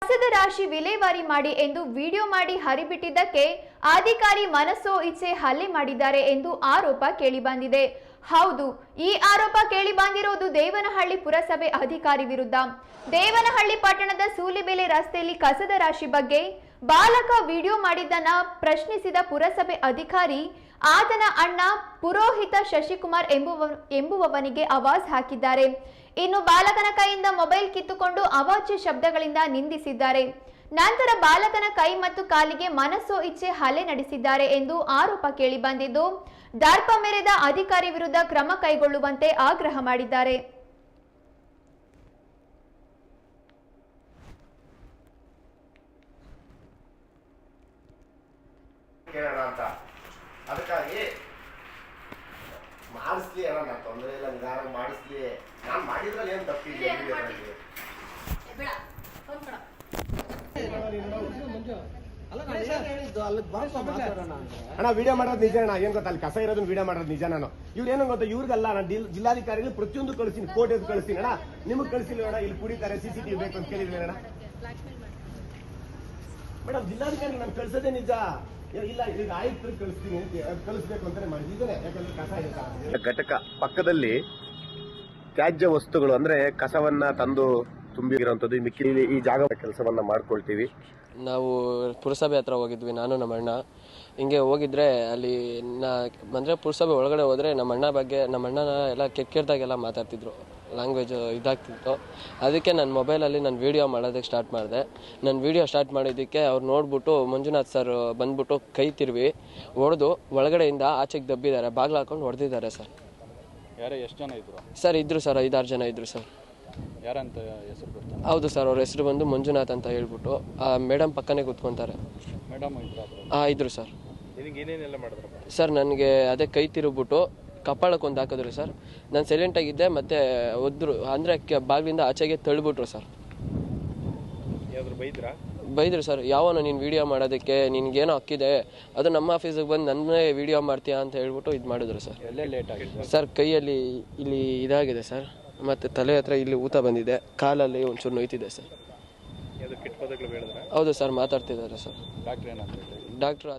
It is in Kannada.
ಕಸದ ರಾಶಿ ವಿಲೇವಾರಿ ಮಾಡಿ ಎಂದು ವಿಡಿಯೋ ಮಾಡಿ ಹರಿಬಿಟ್ಟಿದ್ದಕ್ಕೆ ಅಧಿಕಾರಿ ಮನಸೋ ಇಚ್ಛೆ ಹಲ್ಲೆ ಮಾಡಿದ್ದಾರೆ ಎಂದು ಆರೋಪ ಕೇಳಿಬಂದಿದೆ. ಹೌದು, ಈ ಆರೋಪ ಕೇಳಿಬಂದಿರೋದು ದೇವನಹಳ್ಳಿ ಪುರಸಭೆ ಅಧಿಕಾರಿ ವಿರುದ್ಧ. ದೇವನಹಳ್ಳಿ ಪಟ್ಟಣದ ಸೂಲಿಬೆಲೆ ರಸ್ತೆಯಲ್ಲಿ ಕಸದ ರಾಶಿ ಬಗ್ಗೆ ಬಾಲಕ ವಿಡಿಯೋ ಮಾಡಿದ್ದನ್ನ ಪ್ರಶ್ನಿಸಿದ ಪುರಸಭೆ ಅಧಿಕಾರಿ ಆತನ ಅಣ್ಣ ಪುರೋಹಿತ ಶಶಿಕುಮಾರ್ ಎಂಬುವವನಿಗೆ ಆವಾಜ್ ಹಾಕಿದ್ದಾರೆ. ಇನ್ನು ಬಾಲಕನ ಕೈಯಿಂದ ಮೊಬೈಲ್ ಕಿತ್ತುಕೊಂಡು ಅವಾಚ್ಯ ಶಬ್ದಗಳಿಂದ ನಿಂದಿಸಿದ್ದಾರೆ. ನಂತರ ಬಾಲಕನ ಕೈ ಮತ್ತು ಕಾಲಿಗೆ ಮನಸೋ ಇಚ್ಛೆ ಹಲ್ಲೆ ನಡೆಸಿದ್ದಾರೆ ಎಂದು ಆರೋಪ ಕೇಳಿಬಂದಿದ್ದು, ದರ್ಪ ಮೆರೆದ ಅಧಿಕಾರಿ ವಿರುದ್ಧ ಕ್ರಮ ಕೈಗೊಳ್ಳುವಂತೆ ಆಗ್ರಹ ಮಾಡಿದ್ದಾರೆ. ಅದಕ್ಕಾಗಿ ಮಾಡಿಸ್ಲಿ ಅಣ್ಣ, ನಾನು ತೊಂದರೆ ಇಲ್ಲ, ನಿಧಾನ ಮಾಡಿಸ್ಲಿ. ನಾನು ಮಾಡಿದ್ರಲ್ಲಿ ಏನು ತಪ್ಪಿಲ್ಲ. ಅಣ್ಣ ವಿಡಿಯೋ ಮಾಡೋದು ನಿಜ ಅಣ್ಣ, ಏನ್ ಗೊತ್ತಾ, ಅಲ್ಲಿ ಕಸ ಇರೋದನ್ನ ವಿಡಿಯೋ ಮಾಡೋದು ನಿಜ. ನಾನು ಇವ್ರು ಏನೋ ಗೊತ್ತಾ, ಇವ್ರಿಗಲ್ಲ, ನಾನು ಜಿಲ್ಲಾಧಿಕಾರಿಗಳು ಪ್ರತಿಯೊಂದು ಕಳಿಸ್ತೀನಿ, ಕೋರ್ಟ್ ಕಳಿಸ್ತೀನಿ ಅಣ್ಣ. ನಿಮಗೆ ಕಳಿಸಿಲ್ಲ ಅಣ್ಣ, ಇಲ್ಲಿ ಕುಡಿತಾರೆ, CCTV ಬೇಕು ಅಂತ ಕೇಳಿದ್ವಿ ಅಣ್ಣ. ಮೇಡಮ್ ಜಿಲ್ಲಾಧಿಕಾರಿ ನಾನು ಕಳ್ಸೋದೇ ನಿಜ, ಇಲ್ಲ ಈಗ ಆಯುಕ್ತರು ಕಳಿಸ್ತೀನಿ ಕಳಿಸ್ಬೇಕು ಅಂತಾನೆ ಮಾಡಿದ್ದೇನೆ. ಯಾಕಂದ್ರೆ ಕಸ ಇದೆ ಘಟಕ ಪಕ್ಕದಲ್ಲಿ ತ್ಯಾಜ್ಯ ವಸ್ತುಗಳು ಅಂದ್ರೆ ಕಸವನ್ನ ತಂದು ತುಂಬಿರುವಂತದ್ದು ಈ ಜಾಗ ಕೆಲಸವನ್ನ ಮಾಡ್ಕೊಳ್ತೀವಿ. ನಾವು ಪುರಸಭೆ ಹತ್ರ ಹೋಗಿದ್ವಿ, ನಾನು ನಮ್ಮ ಅಣ್ಣ. ಹಿಂಗೆ ಹೋಗಿದ್ರೆ ಅಲ್ಲಿ ಅಂದರೆ ಪುರಸಭೆ ಒಳಗಡೆ ಹೋದರೆ ನಮ್ಮ ಅಣ್ಣ ಬಗ್ಗೆ, ನಮ್ಮ ಅಣ್ಣನ ಎಲ್ಲ ಕೆಟ್ಟದಾಗೆಲ್ಲ ಮಾತಾಡ್ತಿದ್ರು, ಲ್ಯಾಂಗ್ವೇಜ್ ಇದಾಗ್ತಿತ್ತು. ಅದಕ್ಕೆ ನನ್ನ ಮೊಬೈಲಲ್ಲಿ ನಾನು ವೀಡಿಯೋ ಮಾಡೋದಕ್ಕೆ ಸ್ಟಾರ್ಟ್ ಮಾಡಿದೆ. ನಾನು ವೀಡಿಯೋ ಸ್ಟಾರ್ಟ್ ಮಾಡಿದ್ದಕ್ಕೆ ಅವ್ರು ನೋಡ್ಬಿಟ್ಟು ಮಂಜುನಾಥ್ ಸರ್ ಬಂದ್ಬಿಟ್ಟು ಕೈ ತಿರುವಿ ಹೊಡೆದು ಒಳಗಡೆಯಿಂದ ಆಚೆಗೆ ದಬ್ಬಿದ್ದಾರೆ, ಬಾಗಿಲು ಹಾಕೊಂಡು ಹೊಡೆದಿದ್ದಾರೆ ಸರ್. ಯಾರೇ ಎಷ್ಟು ಜನ ಇದ್ರು ಸರ್? ಇದ್ರು ಸರ್, 5-6 ಜನ ಇದ್ರು ಸರ್. ಯಾರಂತ ಹೆಸರು ಗೊತ್ತಾ? ಹೌದು ಸರ್, ಅವ್ರ ಹೆಸರು ಬಂದು ಮಂಜುನಾಥ್ ಅಂತ ಹೇಳ್ಬಿಟ್ಟು ಮೇಡಮ್ ಪಕ್ಕನೇ ಕೂತ್ಕೊಂತಾರೆ. ಮೇಡಮ್ ಇದ್ರು ಸರ್. ಏನೇನೆಲ್ಲ ಮಾಡಿದ್ರಪ್ಪ ಸರ್? ನನಗೆ ಅದೇ ಕೈ ತಿರುಗ್ಬಿಟ್ಟು ಕಪಾಳಕ್ಕೆ ಒಂದು ಹಾಕಿದ್ರು ಸರ್. ನಾನು ಸೈಲೆಂಟಾಗಿದ್ದೆ, ಮತ್ತೆ ಒದ್ರು ಅಂದರೆ ಬಾಗಿಲಿಂದ ಆಚೆಗೆ ತಳ್ಳಿಬಿಟ್ರು ಸರ್. ಬೈದ್ರು ಸರ್, ಯಾವನು ನೀನು ವಿಡಿಯೋ ಮಾಡೋದಕ್ಕೆ, ನಿನ್ಗೇನೋ ಹಕ್ಕಿದೆ, ಅದು ನಮ್ಮ ಆಫೀಸಿಗೆ ಬಂದು ನನ್ನೇ ವಿಡಿಯೋ ಮಾಡ್ತೀಯಾ ಅಂತ ಹೇಳ್ಬಿಟ್ಟು ಇದು ಮಾಡಿದ್ರು ಸರ್. ಎಲ್ಲೇ ಲೇಟ್ ಆಗಿದೆ ಸರ್? ಕೈಯಲ್ಲಿ ಇಲ್ಲಿ ಇದಾಗಿದೆ ಸರ್, ಮತ್ತು ತಲೆ ಹತ್ರ ಇಲ್ಲಿ ಊತ ಬಂದಿದೆ, ಕಾಲಲ್ಲಿ ಒಂಚೂರು ನೋಯ್ತಿದೆ ಸರ್. ಕೆಟ್ಟ ಪದಗಳು ಹೇಳಿದ್ರೆ? ಹೌದು ಸರ್, ಮಾತಾಡ್ತಿದ್ದಾರೆ ಸರ್. ಡಾಕ್ಟ್ರ್ ಏನಂತ? ಡಾಕ್ಟ್ರು